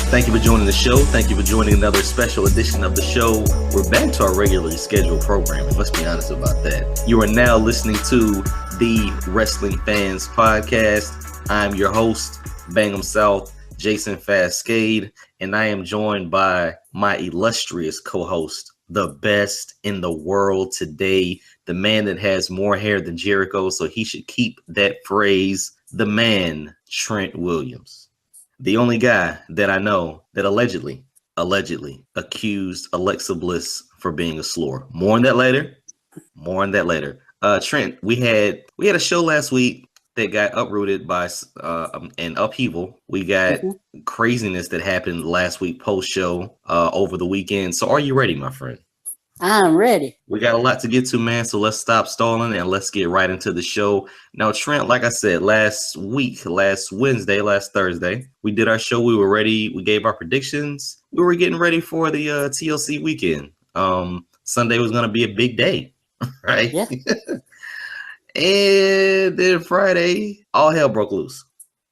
Thank you for joining the show. Thank you for joining another special edition of the show. We're back to our regularly scheduled programming. Let's be honest about that. You are now listening to the Wrestling Fans Podcast. I'm your host, BangEm South, Jason Fastkade, and I am joined by my illustrious co-host, the best in the world today, the man that has more hair than Jericho, so he should keep that phrase, the man, Trent Williams. The only guy that I know that allegedly accused Alexa Bliss for being a slur. More on that later. Trent, we had a show last week that got uprooted by an upheaval. We got craziness that happened last week post show over the weekend. So are you ready, my friend? I'm ready. We got a lot to get to, man, so let's stop stalling and let's get right into the show. Now, Trent, like I said, last Thursday, we did our show. We were ready. We gave our predictions. We were getting ready for the TLC weekend. Sunday was going to be a big day, right? Yeah. And then Friday, all hell broke loose.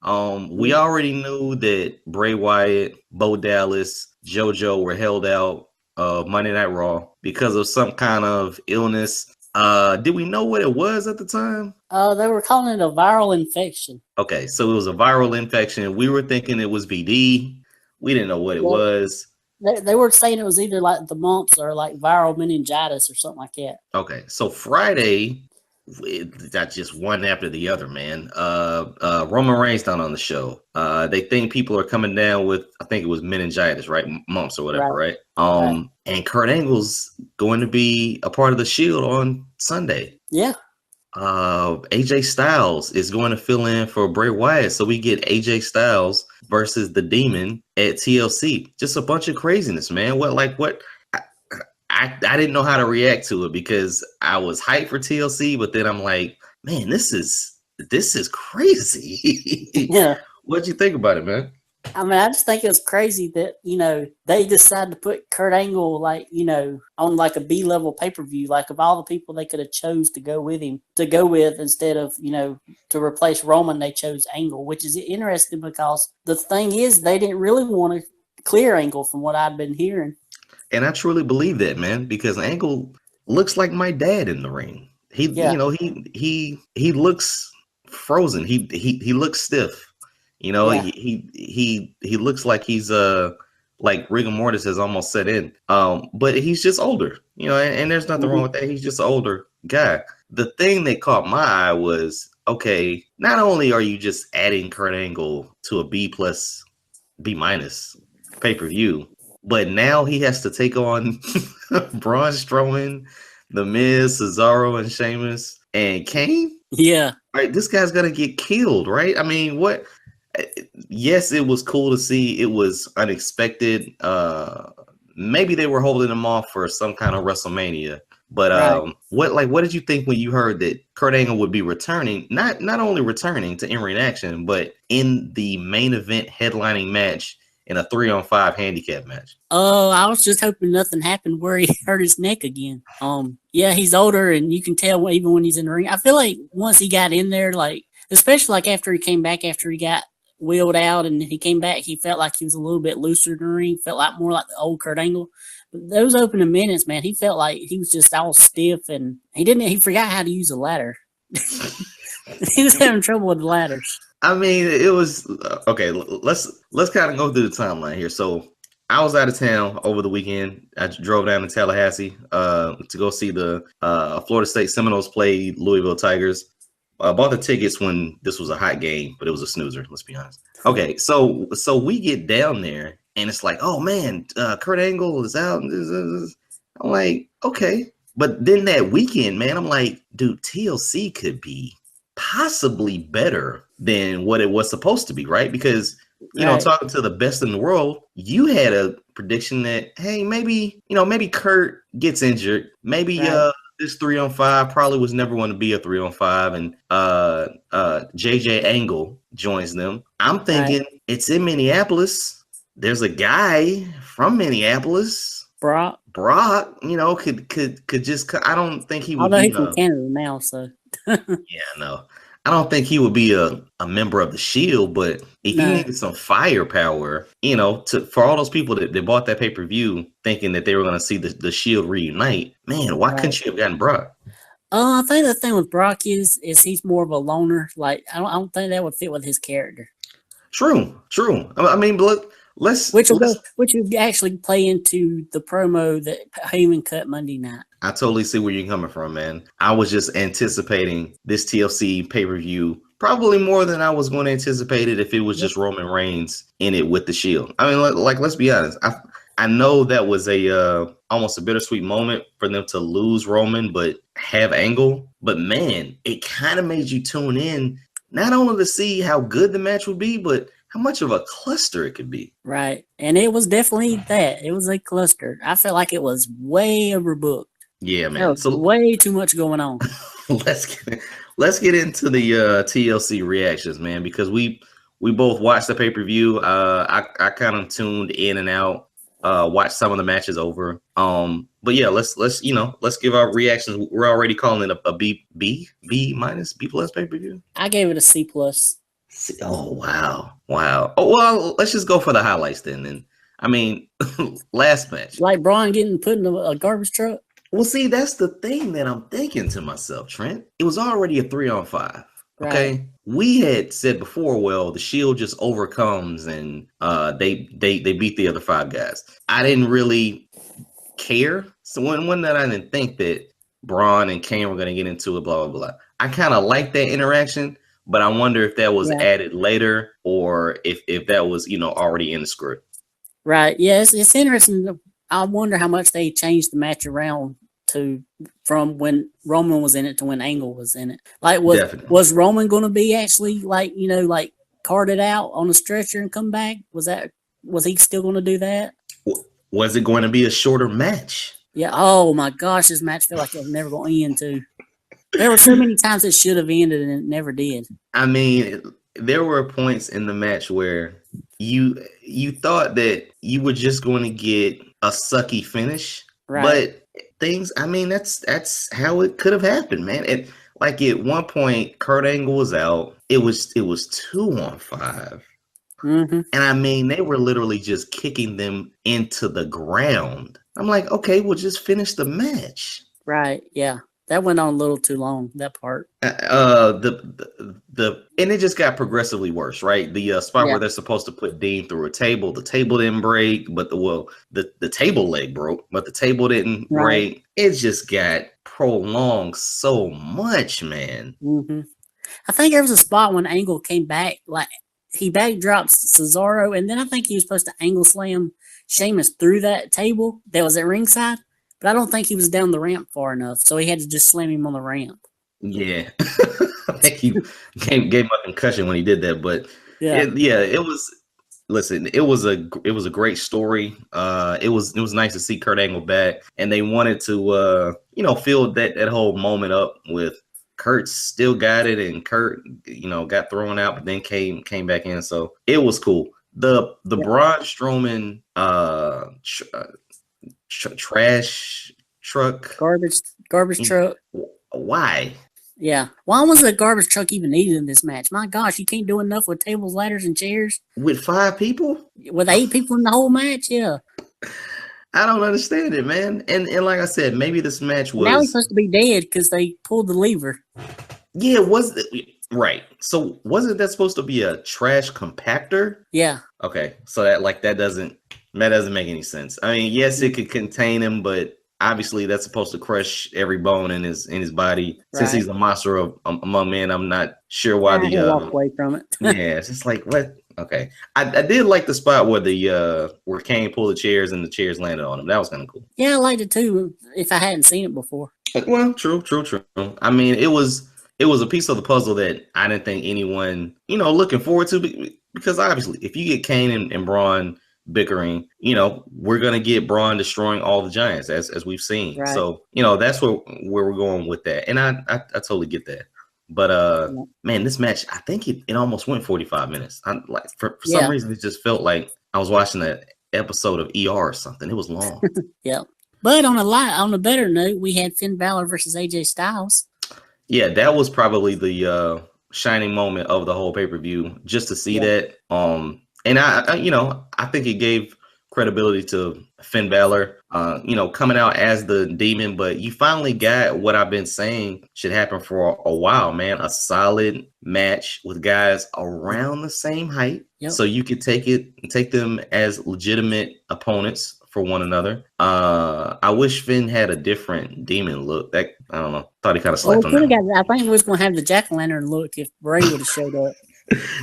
We already knew that Bray Wyatt, Bo Dallas, JoJo were held out Monday Night Raw because of some kind of illness. Did we know what it was at the time? They were calling it a viral infection. Okay, so it was a viral infection. We were thinking it was VD. We didn't know what it was. They were saying it was either like the mumps or like viral meningitis or something like that. Okay, so Friday, got just one after the other, man. Roman Reigns down on the show. They think people are coming down with, I think it was meningitis, right? Mumps or whatever, right? And Kurt Angle's going to be a part of the Shield on Sunday. Yeah. AJ Styles is going to fill in for Bray Wyatt. So we get AJ Styles versus the Demon at TLC. Just a bunch of craziness, man. I didn't know how to react to it because I was hyped for TLC, but then I'm like, man, this is crazy. Yeah. What'd you think about it, man? I mean, I just think it was crazy that, they decided to put Kurt Angle, on like a B-level pay-per-view, like of all the people they could have chose to go with instead of, to replace Roman, they chose Angle, which is interesting because the thing is they didn't really want to clear Angle from what I'd been hearing. And I truly believe that, man, because Angle looks like my dad in the ring. He looks frozen. He looks stiff. He looks like he's like rigor mortis has almost set in. But he's just older, and there's nothing wrong with that. He's just an older guy. The thing that caught my eye was, okay, not only are you just adding Kurt Angle to a B+ B- pay-per-view, but now he has to take on Braun Strowman, The Miz, Cesaro, and Sheamus, and Kane. Yeah. Right, this guy's gonna get killed, right? I mean, what? Yes, it was cool to see. It was unexpected. Maybe they were holding him off for some kind of WrestleMania. But what did you think when you heard that Kurt Angle would be returning? Not only returning to in-ring action, but in the main event headlining match in a 3-on-5 handicap match. Oh, I was just hoping nothing happened where he hurt his neck again. Yeah, he's older, and you can tell even when he's in the ring. I feel like once he got in there, especially after he came back, after he got wheeled out and he came back, he felt like he was a little bit looser in the ring. Felt like more like the old Kurt Angle. But those opening minutes, man, he felt like he was just all stiff, and he forgot how to use a ladder. He was having trouble with the ladders. I mean, it was okay. Let's kind of go through the timeline here. So I was out of town over the weekend. I drove down to Tallahassee to go see the Florida State Seminoles play Louisville Tigers. I bought the tickets when this was a hot game, but it was a snoozer. Let's be honest. Okay, so we get down there, and it's like, oh man, Kurt Angle is out. I'm like, okay, but then that weekend, man, I'm like, dude, TLC could be possibly better than what it was supposed to be, right? Because Right. talking to the best in the world, you had a prediction that, hey, maybe Kurt gets injured. Maybe this 3-on-5 probably was never going to be a 3-on-5, and JJ Angle joins them. I'm thinking it's in Minneapolis. There's a guy from Minneapolis, Brock, could just. I don't think he would although be. he's from Canada now, so Yeah, no. I don't think he would be a member of the Shield, but if you needed some firepower, for all those people that bought that pay-per-view thinking that they were going to see the Shield reunite, man, why couldn't you have gotten Brock? I think the thing with Brock is he's more of a loner. Like I don't think that would fit with his character. True. I mean, which would actually play into the promo that Heyman cut Monday night. I totally see where you're coming from, man. I was just anticipating this TLC pay-per-view probably more than I was going to anticipate it if it was just Roman Reigns in it with the Shield. I mean, like let's be honest. I know that was a almost a bittersweet moment for them to lose Roman, but have Angle. But man, it kind of made you tune in not only to see how good the match would be, but how much of a cluster it could be. Right. And it was definitely that. It was a cluster. I felt like it was way overbooked. Yeah, man. So way too much going on. let's get into the TLC reactions, man, because we both watched the pay-per-view. I kind of tuned in and out, watched some of the matches over. But yeah, let's give our reactions. We're already calling it a B plus pay-per-view. I gave it a C plus. Oh wow. Oh well, let's just go for the highlights then. And I mean, last match, like Braun getting put in a garbage truck. Well, see, that's the thing that I'm thinking to myself, Trent. It was already a 3-on-5. Okay, right. We had said before, well, the Shield just overcomes and they beat the other 5 guys. I didn't really care. So when that I didn't think that Braun and Kane were going to get into it, blah blah blah. I kind of liked that interaction. But I wonder if that was added later or if that was, already in the script. Right. Yes, it's interesting. I wonder how much they changed the match around from when Roman was in it to when Angle was in it. Like, was Roman going to be actually carted out on a stretcher and come back? Was he still going to do that? Was it going to be a shorter match? Yeah. Oh my gosh, this match felt like it was never going to end too. There were so many times it should have ended and it never did. I mean, there were points in the match where you thought that you were just going to get a sucky finish, right? But that's how it could have happened, man. At one point, Kurt Angle was out. It was 2-on-5, and I mean they were literally just kicking them into the ground. I'm like, okay, we'll just finish the match, right? Yeah. That went on a little too long, that part. And it just got progressively worse, right? The spot where they're supposed to put Dean through a table, the table didn't break, but the table leg broke, but the table didn't break. It just got prolonged so much, man. I think there was a spot when Angle came back, like he backdrops Cesaro, and then I think he was supposed to angle slam Sheamus through that table that was at ringside. But I don't think he was down the ramp far enough, so he had to just slam him on the ramp. Yeah, I think he gave him a concussion when he did that. But it was. Listen, it was a great story. It was nice to see Kurt Angle back, and they wanted to fill that whole moment up with Kurt still got it, and Kurt got thrown out, but then came back in. So it was cool. The Braun Strowman trash truck, garbage truck. Why? Yeah, why was a garbage truck even needed in this match? My gosh, you can't do enough with tables, ladders, and chairs with 5 people. With 8 people in the whole match. Yeah, I don't understand it, man. And like I said, maybe this match was now he's supposed to be dead because they pulled the lever. Yeah, right. So wasn't that supposed to be a trash compactor? Yeah. Okay, so that doesn't make any sense. I mean, yes, it could contain him, but obviously that's supposed to crush every bone in his body. Right. Since he's a monster among men, I'm not sure why walk away from it. Yeah, it's just like what? Okay, I did like the spot where where Kane pulled the chairs and the chairs landed on him. That was kind of cool. Yeah, I liked it too. If I hadn't seen it before. Well, true. I mean, it was a piece of the puzzle that I didn't think anyone, looking forward to. because obviously, if you get Kane and Braun bickering, we're gonna get Braun destroying all the giants as we've seen. Right. So that's where we're going with that, and I totally get that. But man, this match, I think it almost went 45 minutes. For some reason, it just felt like I was watching an episode of ER or something. It was long. Yeah. But on a better note, we had Finn Balor versus AJ Styles. Yeah, that was probably the shining moment of the whole pay-per-view, just to see that. And I think it gave credibility to Finn Balor, coming out as the demon. But you finally got what I've been saying should happen for a while, man. A solid match with guys around the same height, so you could take them as legitimate opponents for one another. I wish Finn had a different demon look. I don't know. Thought he kind of slept on that. I think we was gonna have the jack-o'-lantern look if Bray would have showed up.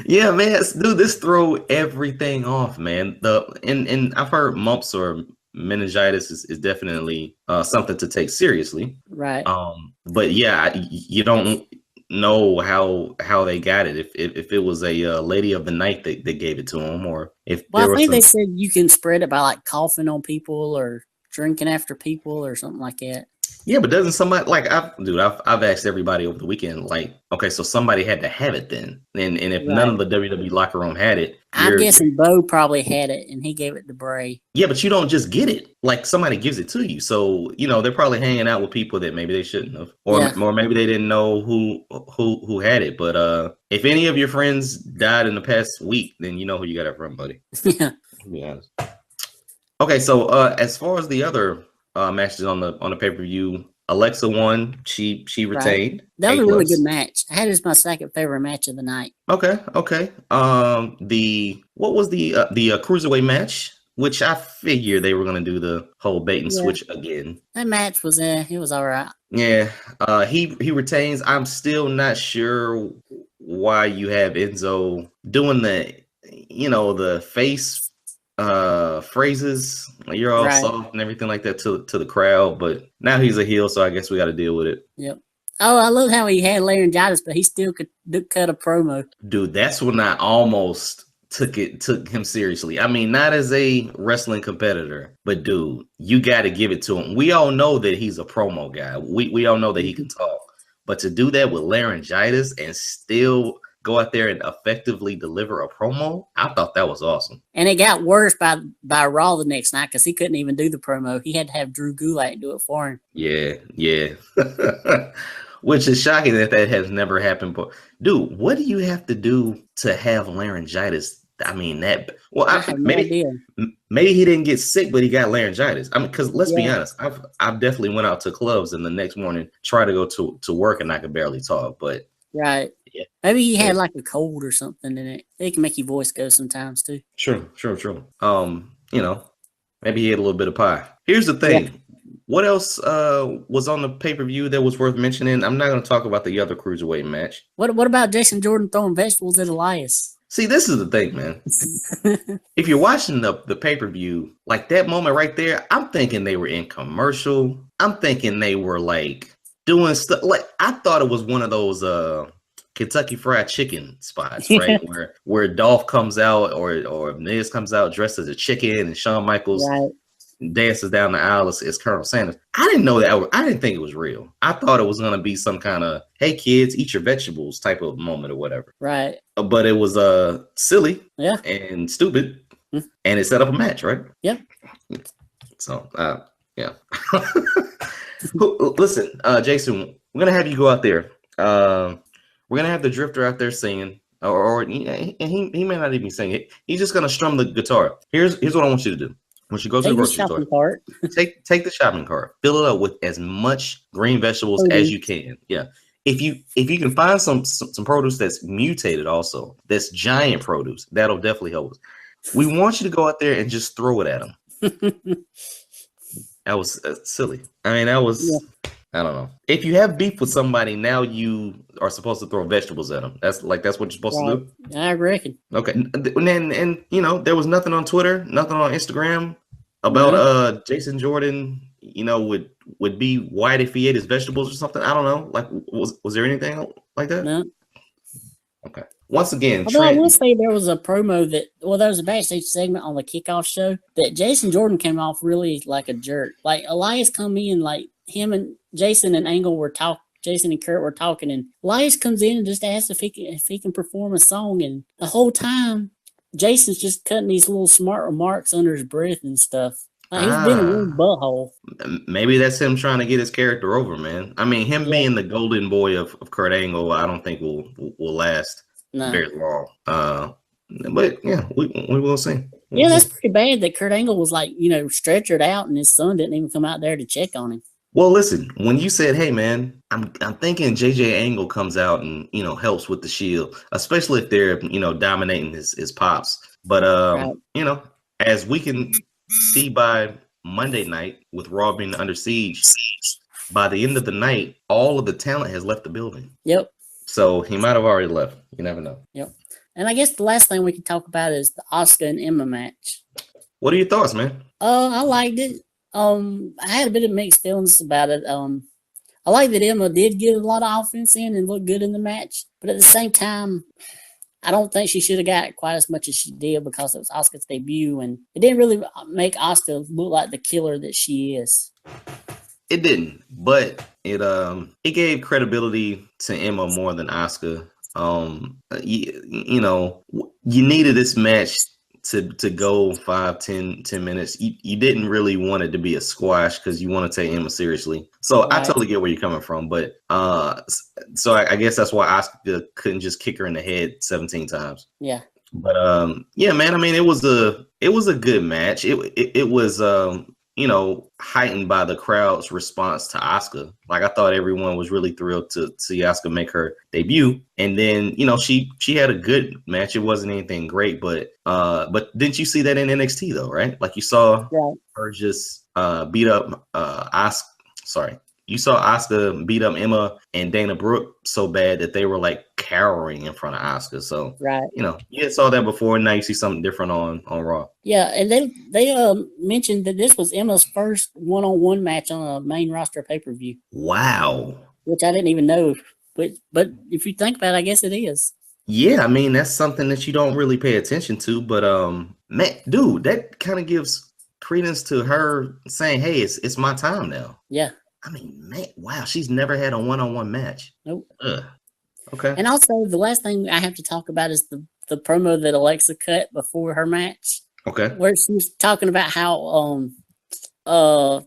Yeah, man, dude, this throw everything off, man. And I've heard mumps or meningitis is definitely something to take seriously. Right. But yeah, you don't know how they got it. If it was a lady of the night that gave it to them, or if I think they said you can spread it by like coughing on people or drinking after people or something like that. Yeah, but doesn't somebody I've asked everybody over the weekend, like, okay, so somebody had to have it then. And if none of the WWE locker room had it, I'm guessing Bo probably had it and he gave it to Bray. Yeah, but you don't just get it. Like, somebody gives it to you. So, they're probably hanging out with people that maybe they shouldn't have. Or maybe they didn't know who had it. But if any of your friends died in the past week, then you know who you got it from, buddy. Yeah. To be honest. Okay, so as far as the other matches on the pay-per-view, Alexa won. She retained. Right. That was a really good match. I had it as my second favorite match of the night. Okay. What was the cruiserweight match, which I figure they were going to do the whole bait and switch again. That match was it was all right. Yeah. He retains. I'm still not sure why you have Enzo doing the face phrases. You're all soft and everything like that to the crowd, but now he's a heel, so I guess we got to deal with it. Yep. Oh, I love how he had laryngitis, but he still could cut a promo. Dude, that's when I almost took him seriously. I mean, not as a wrestling competitor, but dude, you got to give it to him. We all know that he's a promo guy. We all know that he can talk, but to do that with laryngitis and still go out there and effectively deliver a promo, I thought that was awesome. And it got worse by Raw the next night because he couldn't even do the promo. He had to have Drew Gulak do it for him. Yeah. Which is shocking that has never happened. But dude, what do you have to do to have laryngitis? I mean, maybe he didn't get sick, but he got laryngitis. I mean, because let's be honest, I've definitely went out to clubs and the next morning tried to go to work and I could barely talk. But right. Yeah. Maybe he had like a cold or something in it. It can make your voice go sometimes too. True. Maybe he had a little bit of pie. Here's the thing. Yeah. What else was on the pay-per-view that was worth mentioning? I'm not going to talk about the other cruiserweight match. What about Jason Jordan throwing vegetables at Elias? See, this is the thing, man. If you're watching the pay-per-view, like that moment right there, I'm thinking they were in commercial. I'm thinking they were like doing stuff. Like, I thought it was one of those Kentucky Fried Chicken spots, right? where Dolph comes out or Miz comes out dressed as a chicken and Shawn Michaels dances down the aisle as Colonel Sanders. I didn't know that. I didn't think it was real. I thought it was going to be some kind of, hey kids, eat your vegetables type of moment or whatever. Right. But it was silly and stupid, and it set up a match, right? Yep. So, yeah. Listen, Jason, we're going to have you go out there. We're going to have the Drifter out there singing, and he may not even sing it. He's just going to strum the guitar. Here's what I want you to do. When you go to the grocery store, take the shopping cart, fill it up with as much green vegetables as you can. Yeah. If you can find some produce that's mutated also, that's giant produce, that'll definitely help us. We want you to go out there and just throw it at them. That was silly. I mean, that was, I don't know. If you have beef with somebody, now you are supposed to throw vegetables at them. That's what you're supposed to do? I reckon. Okay. And there was nothing on Twitter, nothing on Instagram about Jason Jordan, would be white if he ate his vegetables or something. I don't know. Like, was there anything like that? No. Okay. once again, Although I will Trent. say there was a promo there was a backstage segment on the kickoff show that Jason Jordan came off really like a jerk. Like Elias come in, like him and Jason and Angle were talking. Jason and Kurt were talking, and Elias comes in and just asks if he can perform a song, and the whole time Jason's just cutting these little smart remarks under his breath and stuff. Like he's been a real butthole. Maybe that's him trying to get his character over, man. I mean, him being the golden boy of Kurt Angle, I don't think will last very long. But yeah, we will see. Yeah, that's pretty bad that Kurt Angle was like, stretchered out and his son didn't even come out there to check on him. Well, listen, when you said, "Hey, man," I'm thinking JJ Angle comes out and helps with the Shield, especially if they're dominating his pops. But as we can see by Monday night with Raw being under siege, by the end of the night, all of the talent has left the building. Yep. So he might have already left. You never know. Yep. And I guess the last thing we can talk about is the Asuka and Emma match. What are your thoughts, man? I liked it. I had a bit of mixed feelings about it. I like that Emma did get a lot of offense in and look good in the match, but at the same time, I don't think she should have got quite as much as she did because it was Asuka's debut, and it didn't really make Asuka look like the killer that she is. It didn't, but it gave credibility to Emma more than Asuka. You needed this match to go 5-10 minutes. You didn't really want it to be a squash because you want to take Emma seriously. So right. I totally get where you're coming from, but so I guess that's why Asuka couldn't just kick her in the head 17 times. Yeah. But yeah, man. I mean, it was a good match. It was heightened by the crowd's response to Asuka. Like I thought everyone was really thrilled to see Asuka make her debut. And then, she had a good match. It wasn't anything great, but didn't you see that in NXT though, right? Like you saw her just beat up Asuka. Sorry. You saw Asuka beat up Emma and Dana Brooke so bad that they were like cowering in front of Asuka. So, you saw that before, and now you see something different on Raw. Yeah, and they mentioned that this was Emma's first one-on-one match on a main roster pay-per-view. Wow. Which I didn't even know. But if you think about it, I guess it is. Yeah, I mean, that's something that you don't really pay attention to. But, man, dude, that kind of gives credence to her saying, hey, it's my time now. Yeah. I mean, man, wow, she's never had a one-on-one match. Nope. Ugh. Okay. And also, the last thing I have to talk about is the promo that Alexa cut before her match. Okay. Where she was talking about how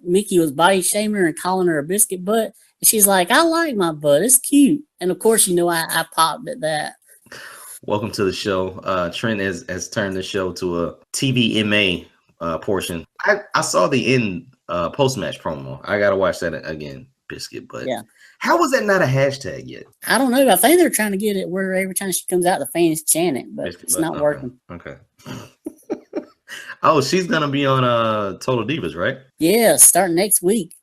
Mickey was body shaming her and calling her a biscuit butt. And she's like, I like my butt. It's cute. And of course, I popped at that. Welcome to the show. Trent has turned the show to a TVMA portion. I saw the end post-match promo. I gotta watch that again, Biscuit. But yeah, how was that not a hashtag yet? I don't know. I think they're trying to get it where every time she comes out, the fans chant it, but Biscuit, it's not working. Okay. Oh, she's gonna be on Total Divas, right? Yeah, starting next week.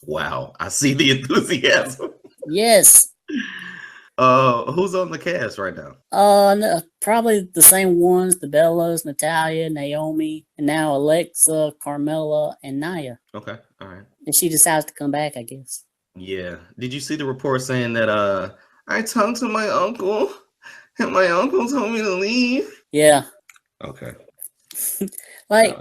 Wow, I see the enthusiasm. Yes. Who's on the cast right now? No, probably the same ones: the Bellas, Natalya, Naomi, and now Alexa, Carmella, and Nia. Okay, all right. And she decides to come back, I guess. Yeah. Did you see the report saying that I talked to my uncle, and my uncle told me to leave? Yeah. Okay. Like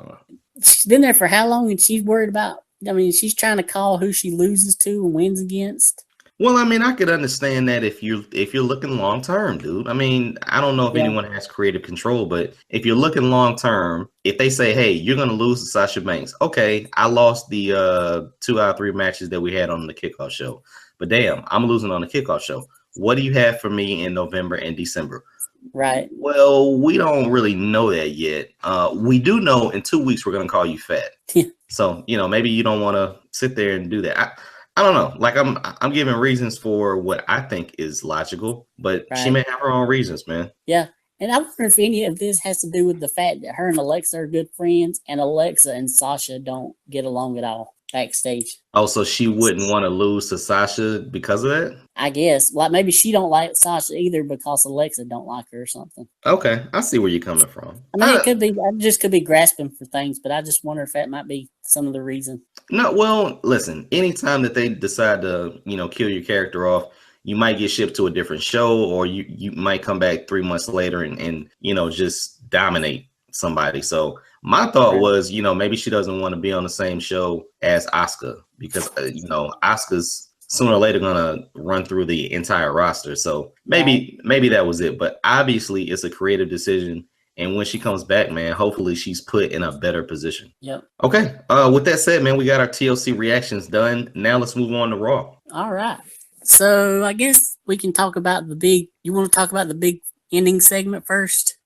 she's been there for how long, and she's worried about. I mean, she's trying to call who she loses to and wins against. Well, I mean, I could understand that if you're looking long term, dude. I mean, I don't know if anyone has creative control, but if you're looking long term, if they say, "Hey, you're gonna lose to Sasha Banks," okay, I lost the 2 out of 3 matches that we had on the kickoff show, but damn, I'm losing on the kickoff show. What do you have for me in November and December? Right. Well, we don't really know that yet. We do know in 2 weeks we're gonna call you fat. So maybe you don't want to sit there and do that. I don't know. Like I'm giving reasons for what I think is logical, but she may have her own reasons, man. Yeah. And I wonder if any of this has to do with the fact that her and Alexa are good friends and Alexa and Sasha don't get along at all backstage. Oh, so she wouldn't want to lose to Sasha because of that? I guess. Like maybe she don't like Sasha either because Alexa don't like her or something. Okay. I see where you're coming from. I mean, it could be, I just could be grasping for things, but I just wonder if that might be some of the reason. No, well, listen, anytime that they decide to, kill your character off, you might get shipped to a different show, or you might come back 3 months later and just dominate somebody. So my thought was, maybe she doesn't want to be on the same show as Asuka, because Asuka's sooner or later gonna run through the entire roster. So maybe that was it. But obviously it's a creative decision. And when she comes back, man, hopefully she's put in a better position. Yep. Okay. With that said, man, we got our TLC reactions done. Now let's move on to Raw. All right. So I guess we can talk about you want to talk about the big ending segment first?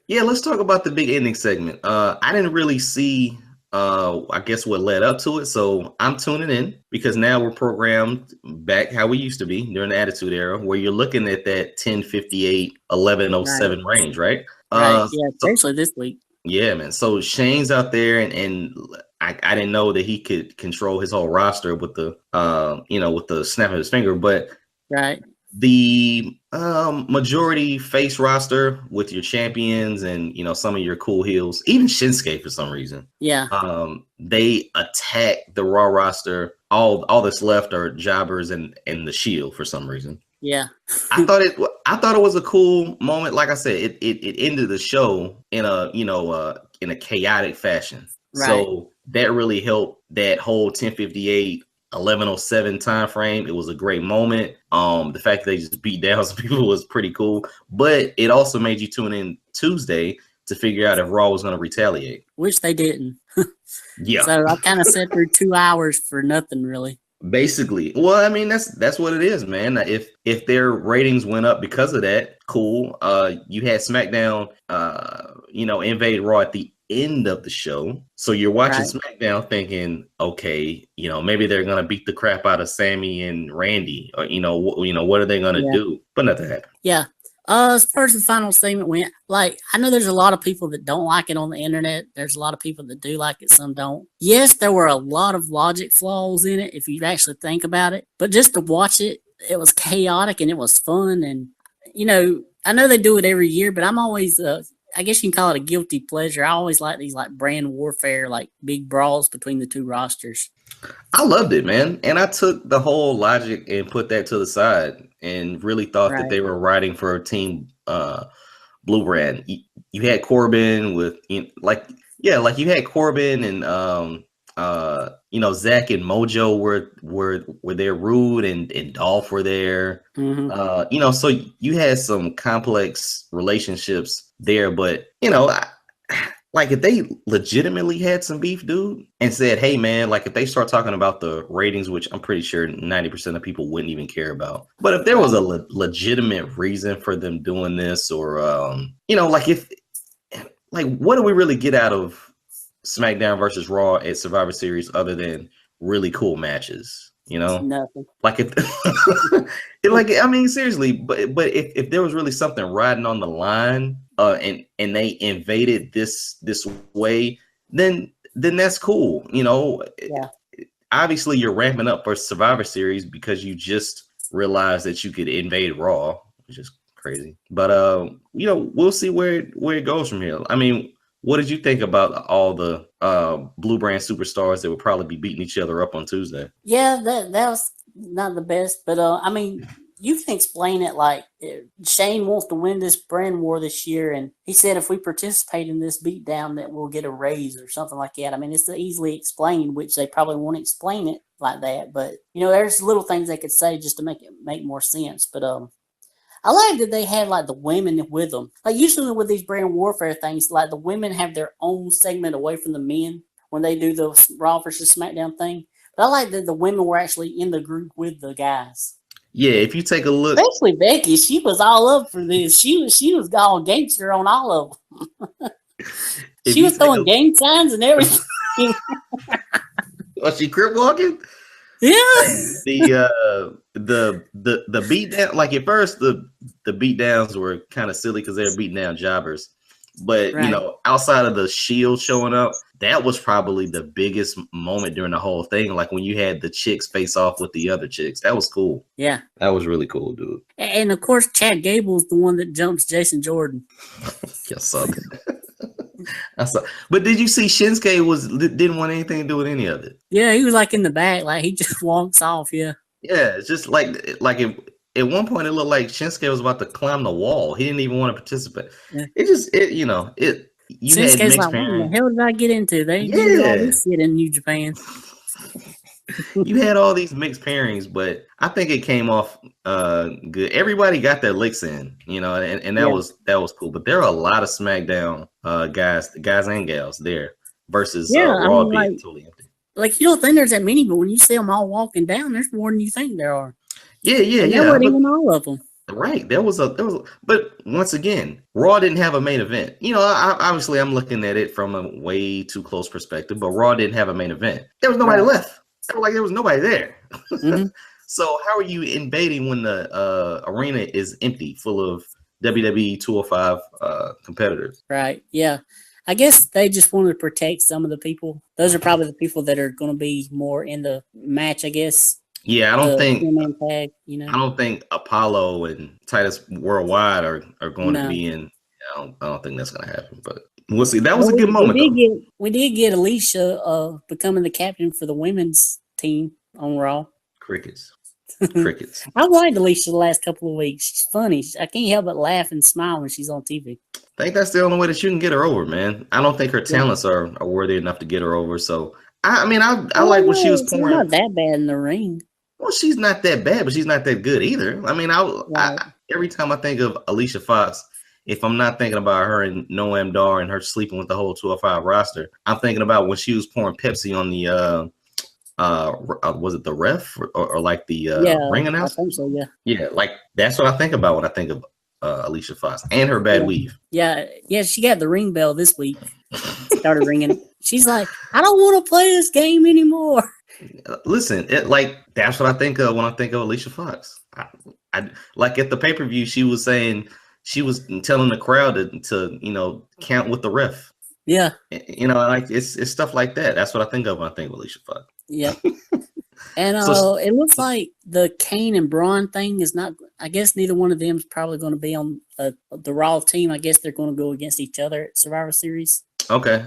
Yeah, let's talk about the big ending segment. I didn't really see I guess what led up to it. So I'm tuning in because now we're programmed back how we used to be during the Attitude Era, where you're looking at that 10:58, 11:07 range, right? Right. Yeah, especially this week. Yeah, man. So Shane's out there, and I didn't know that he could control his whole roster with the with the snap of his finger, but the majority face roster with your champions and some of your cool heels, even Shinsuke for some reason. Yeah. They attack the Raw roster. All that's left are jobbers and the Shield for some reason. Yeah. I thought it was a cool moment. Like I said, it ended the show in a chaotic fashion. Right. So that really helped that whole 10:58, 11:07 time frame. It was a great moment. The fact that they just beat down some people was pretty cool. But it also made you tune in Tuesday to figure out if Raw was going to retaliate. Which they didn't. Yeah. So I kind of sat through 2 hours for nothing, really. Basically. Well, I mean, that's what it is, man. If their ratings went up because of that, cool. You had SmackDown invade Raw at the end of the show, so you're watching SmackDown thinking, okay, maybe they're gonna beat the crap out of Sammy and Randy, or what are they gonna do? But nothing happened. Yeah. As far as the final segment went, I know there's a lot of people that don't like it on the internet. There's a lot of people that do like it, some don't. Yes, there were a lot of logic flaws in it if you actually think about it. But just to watch it, it was chaotic and it was fun. And, I know they do it every year, but I'm always, I guess you can call it a guilty pleasure. I always like these brand warfare, big brawls between the two rosters. I loved it, man. And I took the whole logic and put that to the side and really thought that they were riding for a team Blue Brand. You had Corbin with you had Corbin and Zach and Mojo were there, Rude and Dolph were there. Mm-hmm. So you had some complex relationships there, but if they legitimately had some beef, dude, and said, hey, man, if they start talking about the ratings, which I'm pretty sure 90% of people wouldn't even care about. But if there was a legitimate reason for them doing this, or, what do we really get out of SmackDown versus Raw at Survivor Series other than really cool matches? Nothing. I mean, seriously, but if there was really something riding on the line, and they invaded this way, then that's cool. Obviously you're ramping up for Survivor Series because you just realized that you could invade Raw, which is crazy. But we'll see where it goes from here. I mean, what did you think about all the Blue Brand superstars that would probably be beating each other up on Tuesday? Yeah, that was not the best, but I mean, you can explain it Shane wants to win this brand war this year, and he said if we participate in this beatdown that we'll get a raise or something like that. I mean, it's easily explained, which they probably won't explain it like that, but there's little things they could say just to make it make more sense. But I like that they had the women with them. Usually with these brand warfare things, the women have their own segment away from the men when they do the Raw versus SmackDown thing. But I like that the women were actually in the group with the guys. Yeah, if you take a look, especially Becky, she was all up for this. She was all gangster on all of them. She was throwing gang signs and everything. Was she crip walking? Yeah. The beat down, at first the beat downs were kind of silly because they were beating down jobbers. But outside of the Shield showing up, that was probably the biggest moment during the whole thing. When you had the chicks face off with the other chicks, that was cool. Yeah, that was really cool, dude. And of course, Chad Gable's the one that jumps Jason Jordan. I saw that. But did you see Shinsuke didn't want anything to do with any of it? Yeah, he was in the back, he just walks off. Yeah. Yeah, it's just if at one point it looked like Shinsuke was about to climb the wall. He didn't even want to participate. Yeah. You had Shinsuke's mixed like, what the pairings. hell did I get into? They didn't do all Yeah. this shit in New Japan. You had all these mixed pairings, but I think it came off good. Everybody got their licks in, and that was cool. But there are a lot of SmackDown guys and gals there versus Yeah, I Raw mean, being totally empty. like you don't think there's that many, but when you see them all walking down, there's more than you think there are. Yeah. And there weren't even all of them. Right. But once again, Raw didn't have a main event. Obviously I'm looking at it from a way too close perspective, but Raw didn't have a main event. There was nobody left. There was nobody there. Mm-hmm. So how are you invading when the arena is empty, full of WWE 205 competitors? Right. Yeah. I guess they just wanted to protect some of the people. Those are probably the people that are going to be more in the match, I guess. Yeah, I don't think tag, Apollo and Titus Worldwide are going to be in. I don't think that's going to happen, but we'll see. That was a good moment. We did get Alicia becoming the captain for the women's team on Raw. Crickets. I liked Alicia the last couple of weeks. She's funny. I can't help but laugh and smile when she's on TV. I think that's the only way that you can get her over, man. I don't think her talents are worthy enough to get her over. So I like what she was pouring. She's not that bad in the ring. Well, she's not that bad, but she's not that good either. I mean, every time I think of Alicia Fox, if I'm not thinking about her and Noam Dar and her sleeping with the whole 205 roster, I'm thinking about when she was pouring Pepsi on the was it the ref or like the ring announcer? I think so, yeah, like that's what I think about when I think of Alicia Fox and her bad weave. Yeah, she got the ring bell this week. Started ringing. She's like, I don't want to play this game anymore. Listen, that's what I think of when I think of Alicia Fox. I like at the pay-per-view, she was saying, she was telling the crowd to count with the ref. Yeah. Like it's stuff like that. That's what I think of when I think of Alicia Fox. Yep. And it looks like the Kane and Braun thing is not. I guess neither one of them is probably going to be on the Raw team. I guess they're going to go against each other at Survivor Series. Okay.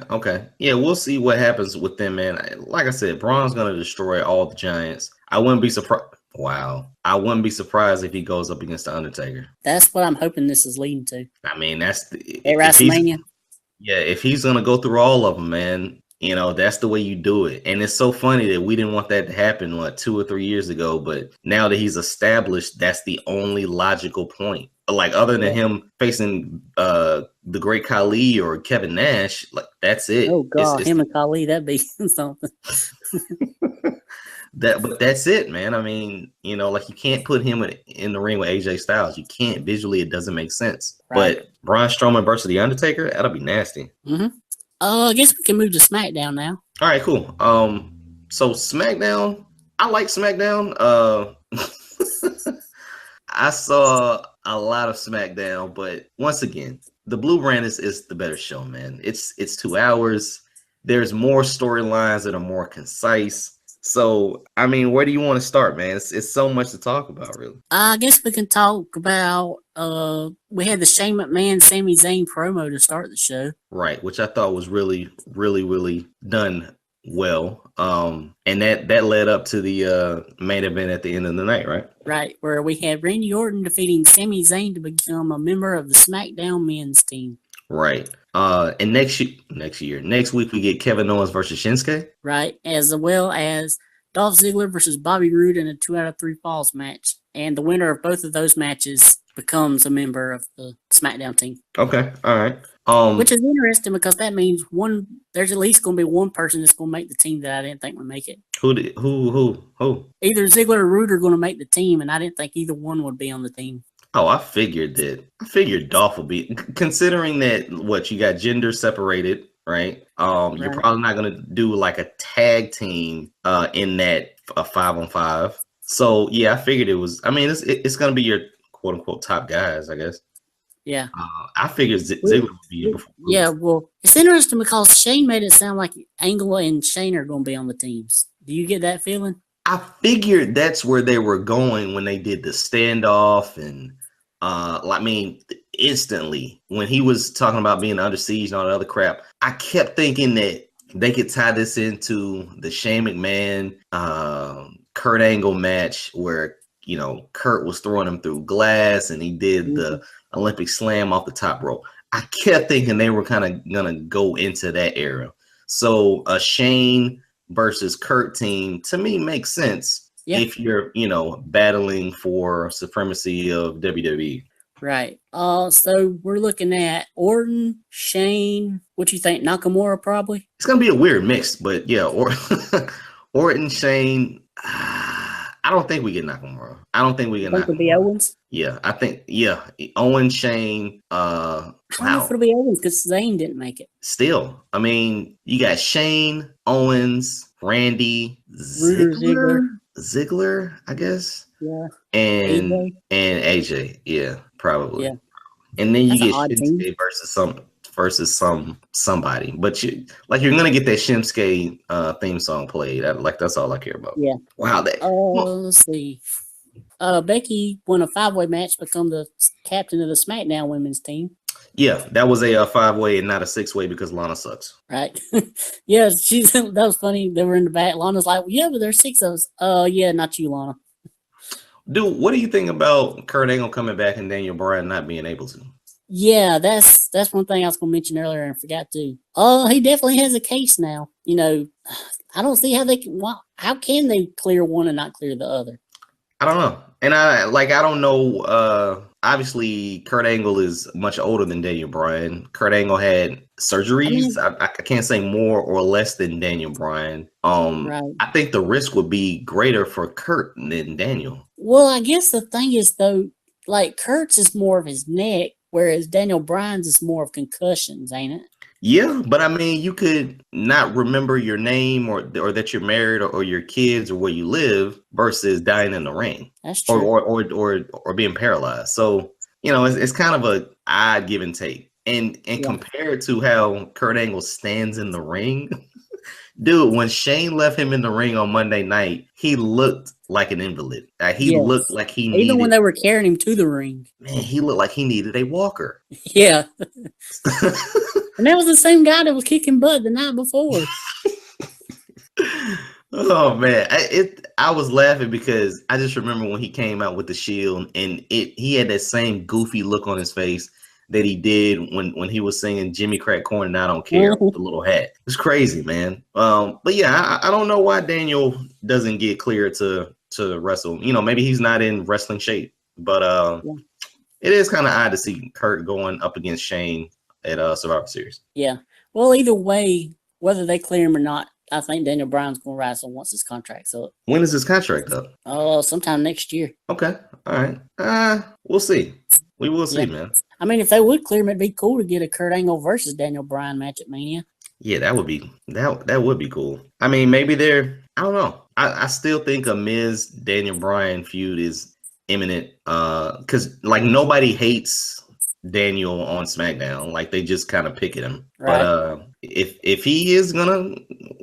Yeah, we'll see what happens with them, man. Like I said, Braun's going to destroy all the Giants. I wouldn't be surprised. Wow. I wouldn't be surprised if he goes up against The Undertaker. That's what I'm hoping this is leading to. I mean, that's at WrestleMania. Yeah, if he's going to go through all of them, man, that's the way you do it. And it's so funny that we didn't want that to happen 2 or 3 years ago, but now that he's established, that's the only logical point. Like other than him facing the great Khali or Kevin Nash, like that's it. Oh God, him and Khali, that'd be something. But that's it, man. I mean, like you can't put him in the ring with AJ Styles. You can't visually; it doesn't make sense. Right. But Braun Strowman versus the Undertaker, that'll be nasty. Mm-hmm. I guess we can move to SmackDown now. All right, cool. So SmackDown, I like SmackDown. I saw a lot of SmackDown, but once again, the Blue Brand is the better show, man. It's 2 hours. There's more storylines that are more concise. So, I mean, where do you want to start, man? It's so much to talk about, really. I guess we can talk about, we had the Shane McMahon, Sami Zayn promo to start the show. Right, which I thought was really, really, really done well. And that led up to the main event at the end of the night, right? Right, where we had Randy Orton defeating Sami Zayn to become a member of the SmackDown men's team. Right. And next week we get Kevin Owens versus Shinsuke. Right, as well as Dolph Ziggler versus Bobby Roode in a 2 out of 3 falls match. And the winner of both of those matches becomes a member of the SmackDown team. Okay, all right. Which is interesting because that means there's at least going to be one person that's going to make the team that I didn't think would make it. Who? Either Ziggler or Roode are going to make the team, and I didn't think either one would be on the team. Oh, I figured Dolph would be, considering that you got gender separated, right? You're probably not gonna do like a tag team in that a 5-on-5. So yeah, I figured it was. I mean, it's gonna be your quote unquote top guys, I guess. Yeah. I figured Ziggler would be before. Yeah, well, it's interesting because Shane made it sound like Angle and Shane are gonna be on the teams. Do you get that feeling? I figured that's where they were going when they did the standoff and. Instantly when he was talking about being under siege and all that other crap, I kept thinking that they could tie this into the Shane McMahon, Kurt Angle match where Kurt was throwing him through glass, and he did the Olympic slam off the top rope. I kept thinking they were kind of gonna go into that era. So a Shane versus Kurt team to me makes sense if you're battling for supremacy of WWE. Right. So we're looking at Orton, Shane. What you think? Nakamura probably. It's gonna be a weird mix, but yeah, Orton, Shane. I don't think we get Nakamura. I don't think we get Nakamura. It'll be Owens. Yeah, I think Owens, Shane. I don't know if it'll be Owens because Zayn didn't make it. Still, I mean, you got Shane, Owens, Randy, Ziggler, I guess. Yeah. And AJ, yeah, probably. Yeah. And then you get Shinsuke versus somebody. But you're gonna get that Shinsuke theme song played. That's all I care about. Yeah. Wow. Let's see. Becky won a 5-way match, become the captain of the SmackDown women's team. Yeah, that was a 5-way and not a 6-way because Lana sucks. Right. Yeah, that was funny. They were in the back. Lana's like, well, yeah, but there's 6 of us. Yeah, not you, Lana. Dude, what do you think about Kurt Angle coming back and Daniel Bryan not being able to? Yeah, that's one thing I was going to mention earlier and forgot to. He definitely has a case now. I don't see how they can. How can they clear one and not clear the other? I don't know. And I don't know. Obviously, Kurt Angle is much older than Daniel Bryan. Kurt Angle had surgeries. I can't say more or less than Daniel Bryan. Right. I think the risk would be greater for Kurt than Daniel. Well, I guess the thing is, though, Kurt's is more of his neck, whereas Daniel Bryan's is more of concussions, ain't it? Yeah, but I mean, you could not remember your name or that you're married or your kids or where you live versus dying in the ring. That's true. Or being paralyzed. So, it's kind of a odd give and take. And compared to how Kurt Angle stands in the ring, dude, when Shane left him in the ring on Monday night, he looked like an invalid. He looked like he needed. Even when they were carrying him to the ring. Man, he looked like he needed a walker. Yeah. And that was the same guy that was kicking butt the night before. Oh man, I was laughing because I just remember when he came out with the Shield, and he had that same goofy look on his face that he did when he was singing Jimmy Crack Corn and I Don't Care with the little hat. It's crazy, man. But yeah, I don't know why Daniel doesn't get cleared to wrestle. Maybe he's not in wrestling shape, but it is kind of odd to see Kurt going up against Shane at Survivor Series. Yeah. Well, either way, whether they clear him or not, I think Daniel Bryan's going to wrestle once his contract's up. When is his contract up? Sometime next year. Okay. All right. We'll see. We will see, man. I mean, if they would clear him, it'd be cool to get a Kurt Angle versus Daniel Bryan match at Mania. Yeah, that would be cool. I mean, maybe I don't know. I still think a Miz Daniel Bryan feud is imminent. Because nobody hates Daniel on SmackDown. They just kind of pick at him. Right. But if he is gonna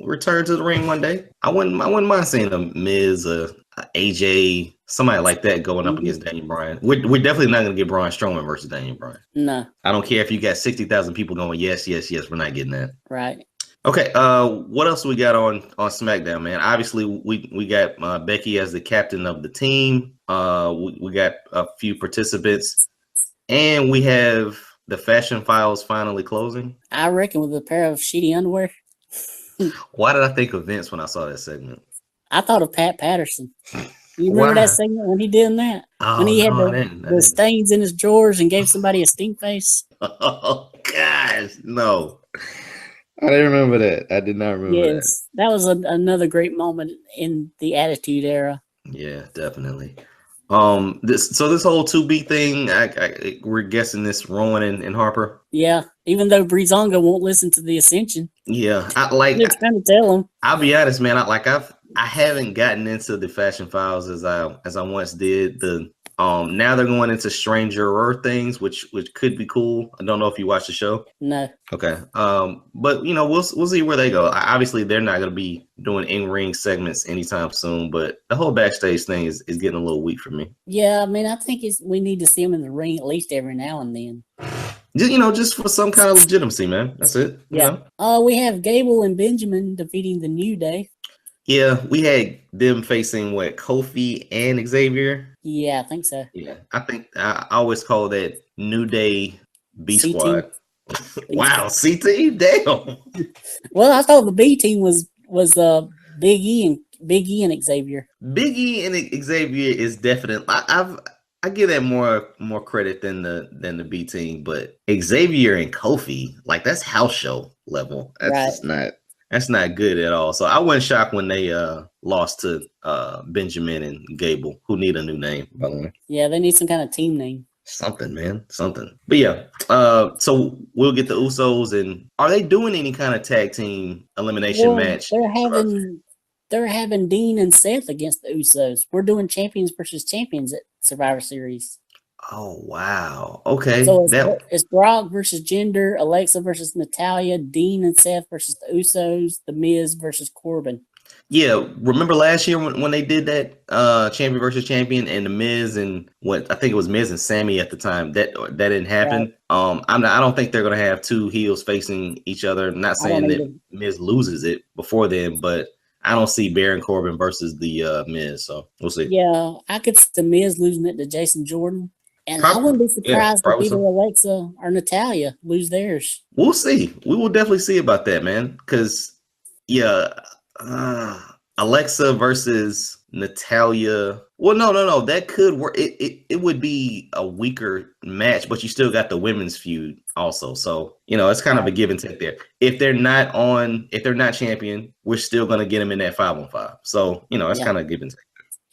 return to the ring one day, I wouldn't mind seeing a Miz, AJ, somebody like that going up against Daniel Bryan. We're definitely not gonna get Braun Strowman versus Daniel Bryan. No. I don't care if you got 60,000 people going yes. We're not getting that. Right. Okay. What else we got on SmackDown, man? Obviously, we got Becky as the captain of the team. We got a few participants. And we have the Fashion Files finally closing. I reckon with a pair of shitty underwear. Why did I think of Vince when I saw that segment? I thought of Pat Patterson. You remember that segment when he did that? When he had the stains in his drawers and gave somebody a stink face? Oh, gosh. No. I didn't remember that. I did not remember that. That was another great moment in the Attitude Era. Yeah, definitely. This whole 2B thing, we're guessing this Rowan and Harper. Yeah, even though Breezango won't listen to the Ascension. Yeah, it's trying to tell him. I'll be honest, man. I haven't gotten into the Fashion Files as I once did. Now they're going into Stranger things, which could be cool. I don't know if you watch the show. No. Okay. But we'll see where they go. Obviously, they're not going to be doing in-ring segments anytime soon. But the whole backstage thing is getting a little weak for me. Yeah, I mean, I think we need to see them in the ring at least every now and then. Just for some kind of legitimacy, man. That's it. Yeah. We have Gable and Benjamin defeating the New Day. Yeah, we had them facing Kofi and Xavier. Yeah, I think so. Yeah, I think I always call that New Day B C Squad. team. Wow, CT, damn. Well, I thought the B team was Big E and Xavier. Big E and Xavier is definitely. I give that more credit than the B team, but Xavier and Kofi, like that's house show level. That's Right. just not. That's not good at all. So I wasn't shocked when they lost to Benjamin and Gable, who need a new name, by the way. Yeah, they need some kind of team name. Something, man. Something. But yeah, so we'll get the Usos, and are they doing any kind of tag team elimination match? They're having Dean and Seth against the Usos. We're doing champions versus champions at Survivor Series. Oh wow. Okay. So it's Brock versus Jinder, Alexa versus Natalia, Dean and Seth versus the Usos, The Miz versus Corbin. Yeah, remember last year when they did that champion versus champion and the Miz and what I think it was Miz and Sammy at the time that didn't happen. Right. I don't think they're gonna have two heels facing each other. I'm not saying that Miz loses it before then, but I don't see Baron Corbin versus the Miz, so we'll see. Yeah, I could see the Miz losing it to Jason Jordan. And I wouldn't be surprised if either Alexa or Natalia lose theirs. We'll see. We will definitely see about that, man. Because, Alexa versus Natalia. Well, no. That could work. It would be a weaker match, but you still got the women's feud also. So, it's kind of a give and take there. If they're not champion, we're still going to get them in that 5-on-5. So, it's kind of give and take.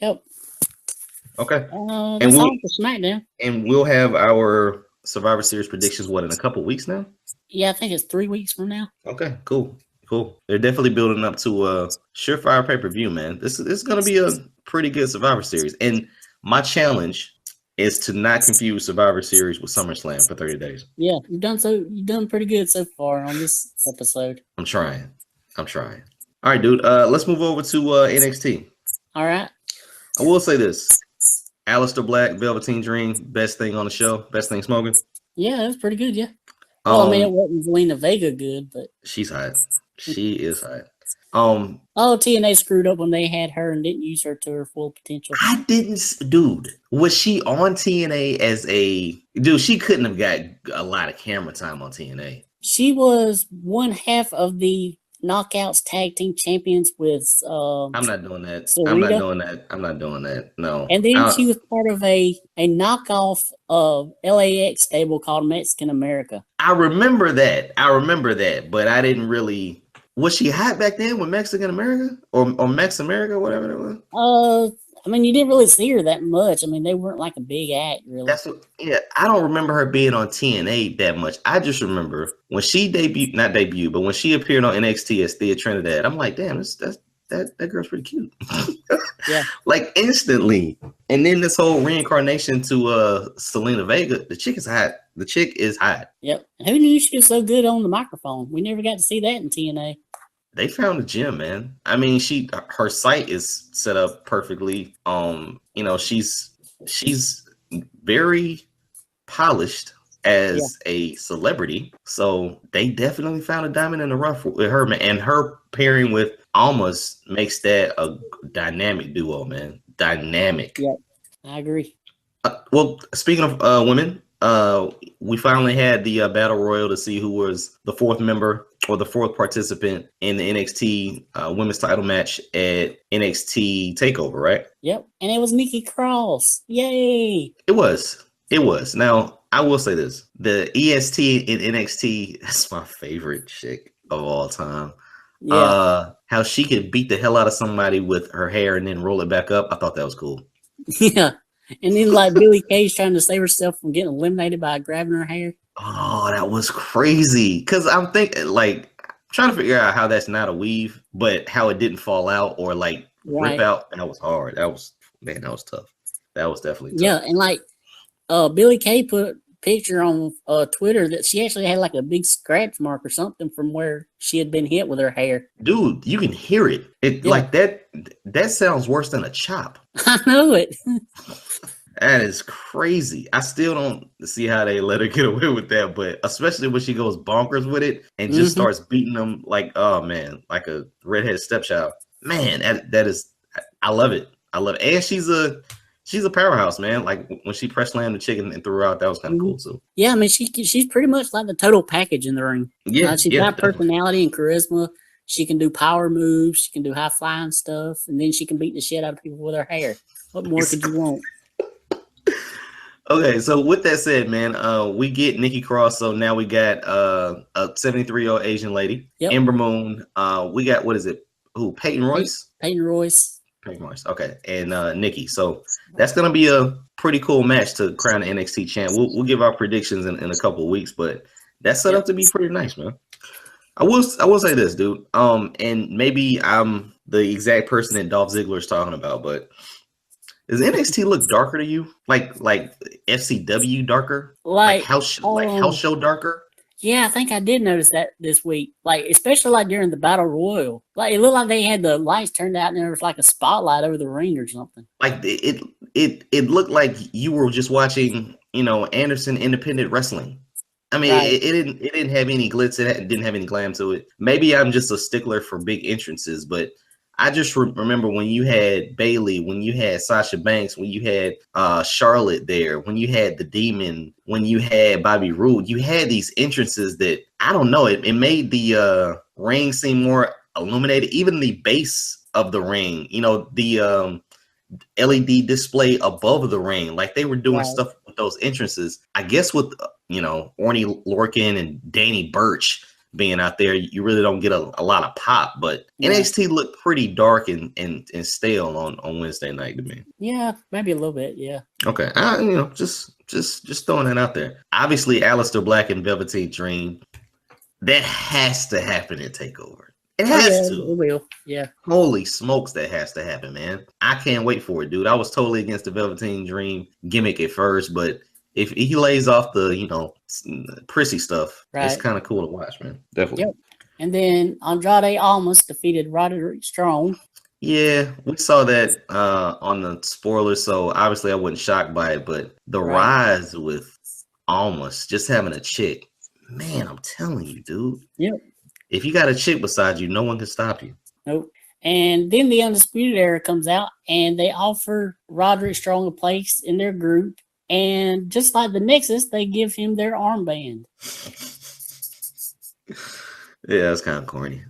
Yep. Okay. That's all for SmackDown. And we'll have our Survivor Series predictions, in a couple weeks now? Yeah, I think it's 3 weeks from now. Okay, cool. They're definitely building up to a surefire pay-per-view, man. This is going to be a pretty good Survivor Series. And my challenge is to not confuse Survivor Series with SummerSlam for 30 days. Yeah, you've done pretty good so far on this episode. I'm trying. All right, dude. Let's move over to NXT. All right. I will say this. Aleister Black, Velveteen Dream, best thing on the show, best thing smoking. Yeah, that was pretty good, yeah. Well, I mean, it wasn't Zalina Vega good, but... She's hot. She is hot. TNA screwed up when they had her and didn't use her to her full potential. I didn't... Dude, was she on TNA as a... Dude, she couldn't have got a lot of camera time on TNA. She was one half of the Knockouts tag team champions with I'm not doing that. Sarita. I'm not doing that. No. And then she was part of a knockoff of LAX stable called Mexican America. I remember that, but I didn't really. Was she hot back then with Mexican America or Mex America, whatever it was? I mean, you didn't really see her that much. I mean, they weren't like a big act, really. I don't remember her being on TNA that much. I just remember when she debuted, but when she appeared on NXT as Thea Trinidad, I'm like, damn, that girl's pretty cute. Yeah. Like instantly. And then this whole reincarnation to Zalina Vega, the chick is hot. Yep. Who knew she was so good on the microphone? We never got to see that in TNA. They found a gem, man. I mean, her site is set up perfectly. She's very polished as a celebrity. So they definitely found a diamond in the rough with her, man. And her pairing with Almas makes that a dynamic duo, man. Dynamic. Yep, I agree. Well, speaking of women, we finally had the battle royal to see who was the fourth member or the fourth participant in the NXT women's title match at NXT TakeOver, right? Yep, and it was Nikki Cross. Yay! It was. Now, I will say this. The EST in NXT, that's my favorite chick of all time. Yeah. How she could beat the hell out of somebody with her hair and then roll it back up. I thought that was cool. Yeah. And then like Billie Kay's trying to save herself from getting eliminated by grabbing her hair. Oh, that was crazy. Because I'm thinking, trying to figure out how that's not a weave, but how it didn't fall out or rip out. That was hard. That was tough. That was definitely tough. Yeah, and Billie Kay put a picture on Twitter that she actually had a big scratch mark or something from where she had been hit with her hair. Dude, you can hear it. That sounds worse than a chop. I know it. That is crazy. I still don't see how they let her get away with that, but especially when she goes bonkers with it and just starts beating them like a redheaded stepchild. Man, that is, I love it. And she's she's a powerhouse, man. Like when she press slammed the chicken and threw her out, that was kind of cool too. Yeah, I mean she's pretty much like the total package in the ring. Yeah, She's yeah, got definitely. personality and charisma. She can do power moves. She can do high flying stuff, and then she can beat the shit out of people with her hair. What more could you want? Okay, so with that said, man, we get Nikki Cross. So now we got a 73-year-old Asian lady, Yep. Ember Moon. We got what is it? Who? Peyton Royce. Peyton Royce. Peyton Royce. Okay, and Nikki. So that's gonna be a pretty cool match to crown the NXT champ. We'll give our predictions in a couple of weeks, but that's set up to be pretty nice, man. I will say this, dude. And maybe I'm the exact person that Dolph Ziggler is talking about, but does NXT look darker to you? Like FCW darker? Like house show darker? Yeah, I think I did notice that this week. Like especially like during the Battle Royal. Like it looked like they had the lights turned out and there was like a spotlight over the ring or something. Like it looked like you were just watching, Anderson independent wrestling. I mean, right. it didn't have any glitz. It didn't have any glam to it. Maybe I'm just a stickler for big entrances, but I just remember when you had Bayley, when you had Sasha Banks, when you had Charlotte there, when you had the Demon, when you had Bobby Roode, you had these entrances that, I don't know, it made the ring seem more illuminated. Even the base of the ring, the LED display above the ring, like they were doing stuff with those entrances. I guess with Orny Lorcan and Danny Burch being out there, you really don't get a lot of pop. But NXT looked pretty dark and stale on Wednesday night to me. Yeah, maybe a little bit. Yeah. Okay, just throwing that out there. Obviously, Aleister Black and Velveteen Dream, that has to happen at Takeover. It has to. It will. Yeah. Holy smokes, that has to happen, man. I can't wait for it, dude. I was totally against the Velveteen Dream gimmick at first, but if he lays off the, prissy stuff, it's kind of cool to watch, man. Definitely. Yep. And then Andrade Almas defeated Roderick Strong. Yeah, we saw that on the spoilers, so obviously I wasn't shocked by it, but the rise with Almas, just having a chick, man, I'm telling you, dude. Yep. If you got a chick beside you, no one can stop you. Nope. And then the Undisputed Era comes out, and they offer Roderick Strong a place in their group. And just like the Nexus, they give him their armband. Yeah, that's kind of corny.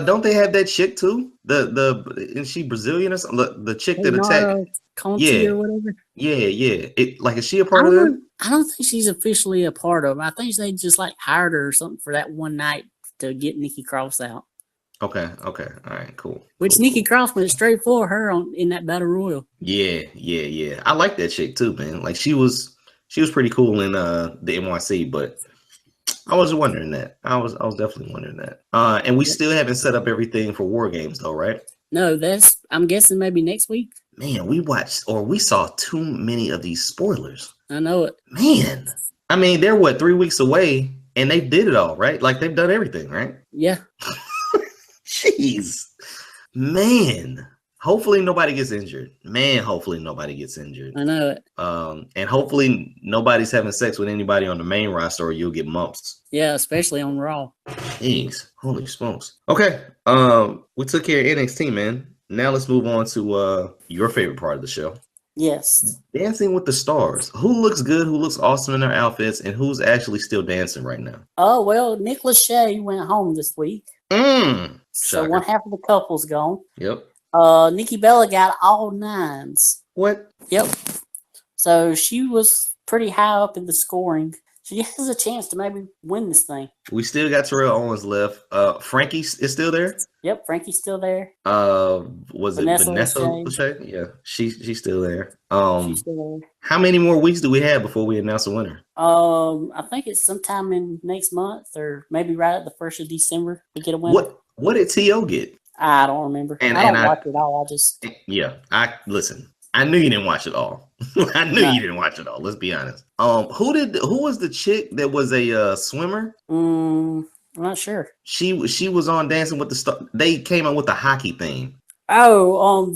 Don't they have that chick too? Is she Brazilian or something? The chick that attacked Conti or whatever. Yeah. Is she a part of that? I don't think she's officially a part of them. I think they just like hired her or something for that one night to get Nikki Cross out. Okay. All right, cool. Nikki Cross went straight for her in that Battle Royal. Yeah. I like that chick too, man. Like she was pretty cool in the NYC, but I was wondering that. I was definitely wondering that. And we still haven't set up everything for War Games though, right? No, I'm guessing maybe next week. Man, we saw too many of these spoilers. I know it. Man. I mean, they're 3 weeks away and they did it all, right? Like they've done everything, right? Yeah. Jeez. Man. Hopefully nobody gets injured. Hopefully nobody gets injured. I know it. And hopefully nobody's having sex with anybody on the main roster or you'll get mumps. Yeah, especially on Raw. Jeez. Holy smokes. Okay. We took care of NXT, man. Now let's move on to your favorite part of the show. Yes. Dancing with the Stars. Who looks good, who looks awesome in their outfits, and who's actually still dancing right now? Oh, well, Nick Lachey went home this week. So one half of the couple's gone. Yep. Nikki Bella got all 9s. What? Yep. So she was pretty high up in the scoring. She has a chance to maybe win this thing. We still got Terrell Owens left. Frankie is still there. Yep, Frankie's still there. Was Vanessa Lachey? Yeah, she's still there. She's still there. How many more weeks do we have before we announce a winner? I think it's sometime in next month or maybe right at the 1st of December we get a winner. What did T.O. get? I don't remember. I don't watch it all. Listen. I knew you didn't watch it all. You didn't watch it all. Let's be honest. Who was the chick that was a swimmer? I'm not sure. She was on Dancing with the Stars. They came up with the hockey theme. Oh,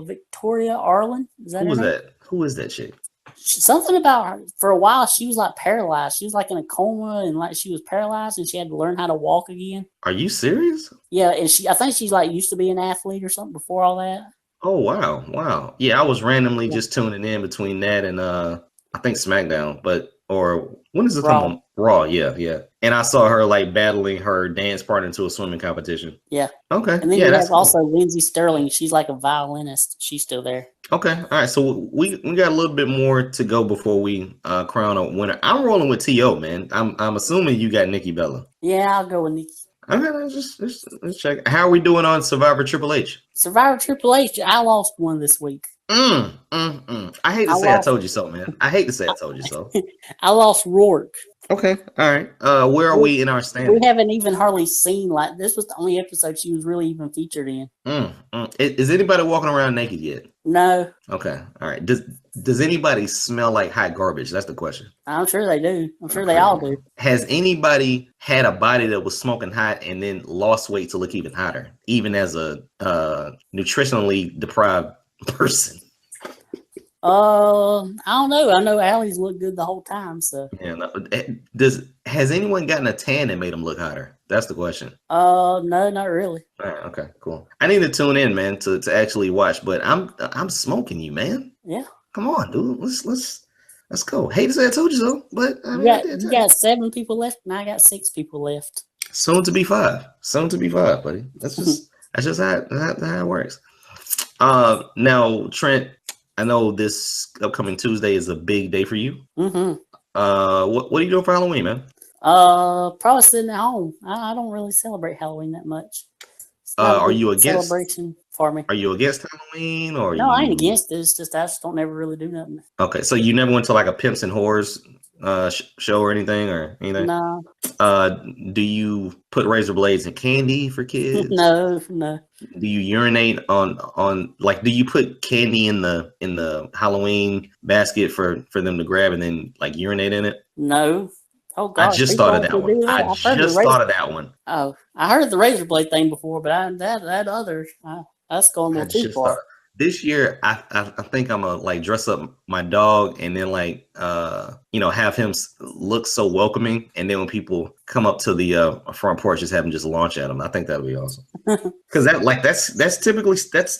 Victoria Arlen. Who is that chick? Something about her. For a while, she was like paralyzed. She was like in a coma and like she was paralyzed and she had to learn how to walk again. Are you serious? Yeah, and I think she's like used to be an athlete or something before all that. Oh wow. Yeah, I was randomly Yeah, just tuning in between that and I think SmackDown, but or when does it come Raw. on? Raw, yeah. And I saw her like battling her dance part into a swimming competition. Yeah. Okay, And then yeah, you that's have cool. also Lindsay Sterling. She's like a violinist. She's still there. Okay, all right. So we got a little bit more to go before we crown a winner. I'm rolling with To, man. I'm assuming you got Nikki Bella. Yeah, I'll go with Nikki. Okay, let's check. How are we doing on Survivor Triple H? Survivor Triple H. I lost one this week. I hate to I say I lost. told you so, man. I hate to say I told you so. I lost Rourke. Okay, all right. Where are We, we in our we standings? haven't even hardly seen like this was the only episode she was really even featured in. Is anybody walking around naked yet? No, Okay, all right. Does anybody smell like hot garbage? That's the question. I'm sure they do. I'm sure they Okay. all do. Has anybody had a body that was smoking hot and then lost weight to look even hotter, even as a nutritionally deprived person? I don't know. I know Allie's looked good the whole time. So, Yeah. Has anyone gotten a tan that made them look hotter? That's the question. no, not really. All right, okay, cool. I need to tune in, man, to actually watch. But I'm smoking you, man. Yeah, Come on, dude. Let's go. Hate to say I told you so, but I you mean I got did you tell you. got 7 people left, and I got 6 people left. Soon to be 5. Soon to be 5, buddy. That's just how it works. Now, Trent, I know this upcoming Tuesday is a big day for you. Mm-hmm. What are you doing for Halloween, man? Probably sitting at home. I don't really celebrate Halloween that much. It's not a Are big you against celebration for me. Are you against Halloween or are No, I ain't you against it. It's just I just don't ever really do nothing. okay? So you never went to like a Pimps and Whores show or anything or anything? No, Do you put razor blades in candy for kids? no. Do you urinate on like do you put candy in the Halloween basket for them to grab and then like urinate in it? No. Oh I gosh, just people thought of that actually one. do I that. just thought of that one. Oh, I heard the razor blade thing before, but that other that's going a I little too just thought far. this year I think I'm gonna like dress up my dog and then like have him look so welcoming and then when people come up to the front porch just have him just launch at him. I think that would be awesome. Because that's typically that's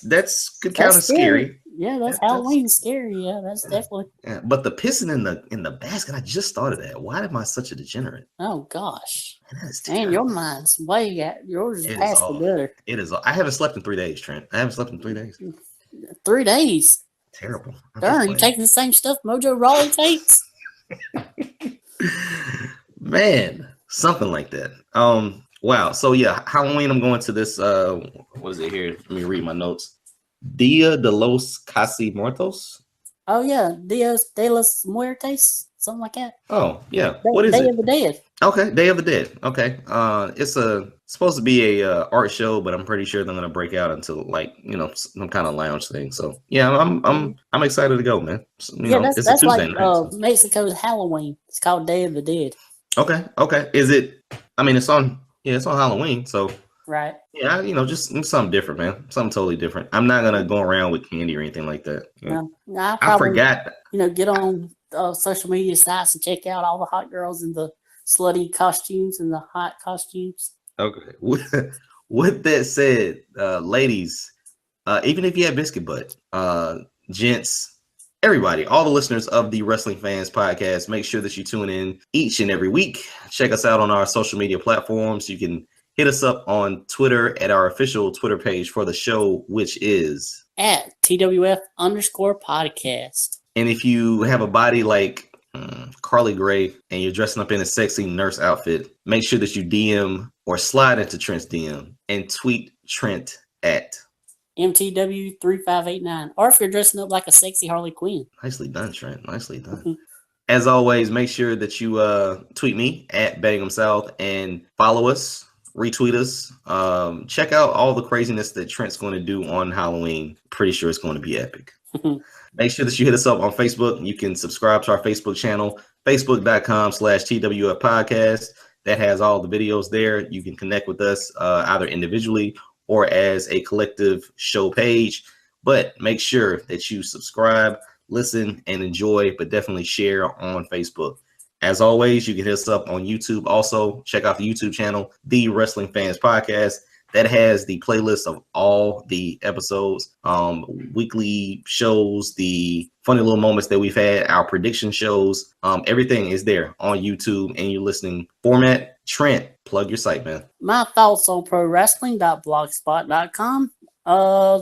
could count That's as scary. scary. Yeah, that's Halloween scary. Yeah, that's definitely. Yeah, but the pissing in the basket, I just thought of that. Why am I such a degenerate? Oh gosh, Man, that is man, your terrible. mind's way out. Yours is It is past the off. gutter. It is. I haven't slept in 3 days, Trent. I haven't slept in 3 days. 3 days. Terrible. I'm just Darn, you playing. taking the same stuff Mojo Rawley takes? Man, something like that. Wow. So yeah, Halloween. I'm going to this. What is it here? Let me read my notes. Dia de los Casi Muertos. Oh yeah, Dios de los Muertes, something like that. Oh yeah. What is Day it? of the Dead. Okay, Day of the Dead. Okay. It's supposed to be a art show, but I'm pretty sure they're gonna break out into like some kind of lounge thing. So yeah, I'm excited to go, man. Yeah, It's a that's like Tuesday night. So. Mexico's Halloween. It's called Day of the Dead. Okay. Is it? I mean, it's on Halloween, so Right. yeah, just something different, man. Something totally different. I'm not gonna go around with candy or anything like that. Yeah. No, I I probably forgot. get on social media sites and check out all the hot girls in the slutty costumes and the hot costumes. Okay. With that said, ladies, even if you have biscuit butt, gents, everybody, all the listeners of the Wrestling Fans Podcast, make sure that you tune in each and every week. Check us out on our social media platforms. You can hit us up on Twitter at our official Twitter page for the show, which is at TWF_podcast. And if you have a body like Carly Gray and you're dressing up in a sexy nurse outfit, make sure that you DM or slide into Trent's DM and tweet Trent at MTW3589. Or if you're dressing up like a sexy Harley Quinn. Nicely done, Trent. Nicely done. As always, make sure that you tweet me at BangEm South and follow us. Retweet us. Check out all the craziness that Trent's going to do on Halloween. Pretty sure it's going to be epic. Make sure that you hit us up on Facebook. You can subscribe to our Facebook channel, facebook.com/TWF podcast. That has all the videos there. You can connect with us either individually or as a collective show page. But make sure that you subscribe, listen, and enjoy, but definitely share on Facebook. As always, you can hit us up on YouTube. Also, check out the YouTube channel, The Wrestling Fans Podcast. that has the playlist of all the episodes, weekly shows, the funny little moments that we've had, our prediction shows. Everything is there on YouTube and your listening format. Trent, plug your site, man. My thoughts on pro wrestling.blogspot.com.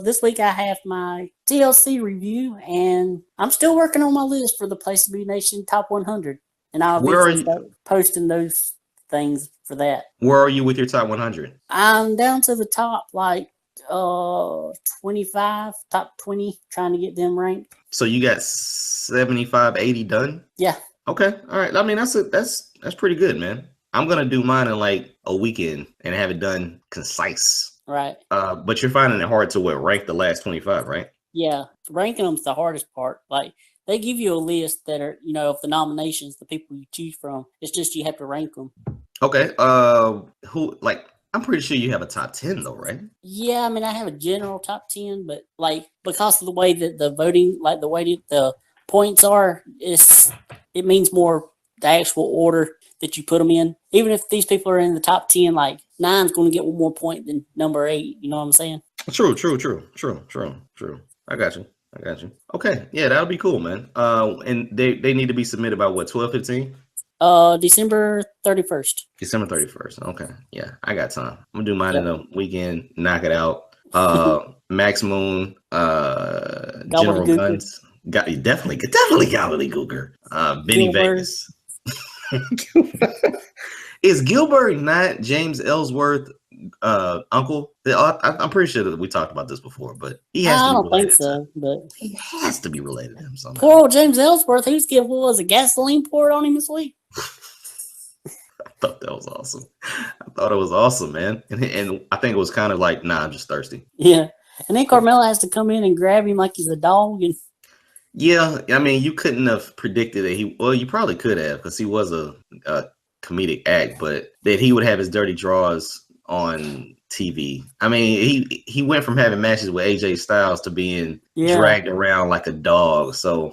This week I have my TLC review, and I'm still working on my list for the Place to Be Nation Top 100. And I'll start posting those things for that. Where are you with your top 100? I'm down to the top, like 25, top 20, trying to get them ranked. So you got 75, 80 done? Yeah. Okay. All right. I mean, that's pretty good, man. I'm gonna do mine in like a weekend and have it done concise. Right. But you're finding it hard to rank the last 25, right? Yeah. Ranking them's the hardest part. Like, they give you a list that are, of the nominations, the people you choose from. It's just you have to rank them. Okay. I'm pretty sure you have a top 10 though, right? Yeah, I mean, I have a general top 10, but like because of the way that the voting, like the way that the points are, it means more the actual order that you put them in. Even if these people are in the top 10, like 9's going to get one more point than number 8. You know what I'm saying? True. I got you. Okay. Yeah, that'll be cool, man. And they need to be submitted by what, 12/15? December 31st. December 31st. Okay. Yeah, I got time. I'm gonna do mine in a weekend, knock it out. Max Moon, General Guns. Definitely Gobbledygooker. Benny Vegas. Is Gilbert not James Ellsworth uncle? I'm pretty sure that we talked about this before, but he has to be related. I don't think so, but he has to be related to him somehow. Poor old James Ellsworth, he was getting a gasoline poured on him this week. I thought that was awesome. I thought it was awesome, man. And I think it was kind of like, nah, I'm just thirsty. Yeah. And then Carmella has to come in and grab him like he's a dog. And yeah, I mean, you couldn't have predicted that you probably could have, because he was a comedic act, but that he would have his dirty draws on TV. I mean, he went from having matches with AJ Styles to being dragged around like a dog. So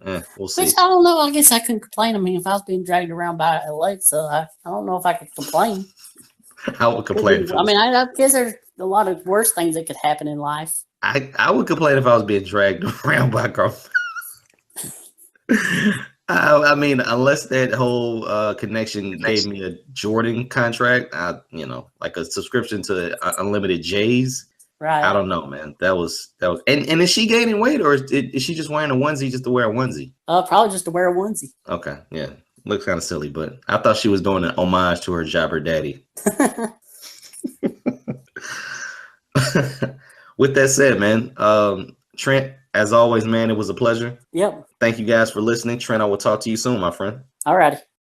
we'll see. Which I don't know. I guess I couldn't complain. I mean, if I was being dragged around by Alexa, I don't know if I could complain. I would complain. I mean, I guess there's a lot of worse things that could happen in life. I would complain if I was being dragged around by a girl. I mean, unless that whole connection gave me a Jordan contract, like a subscription to Unlimited J's. Right. I don't know, man. That was, and is she gaining weight, or is she just wearing a onesie just to wear a onesie? Probably just to wear a onesie. Okay, yeah, looks kind of silly, but I thought she was doing an homage to her jobber daddy. With that said, man, Trent, as always, man, it was a pleasure. Yep. Thank you guys for listening. Trent, I will talk to you soon, my friend. All righty.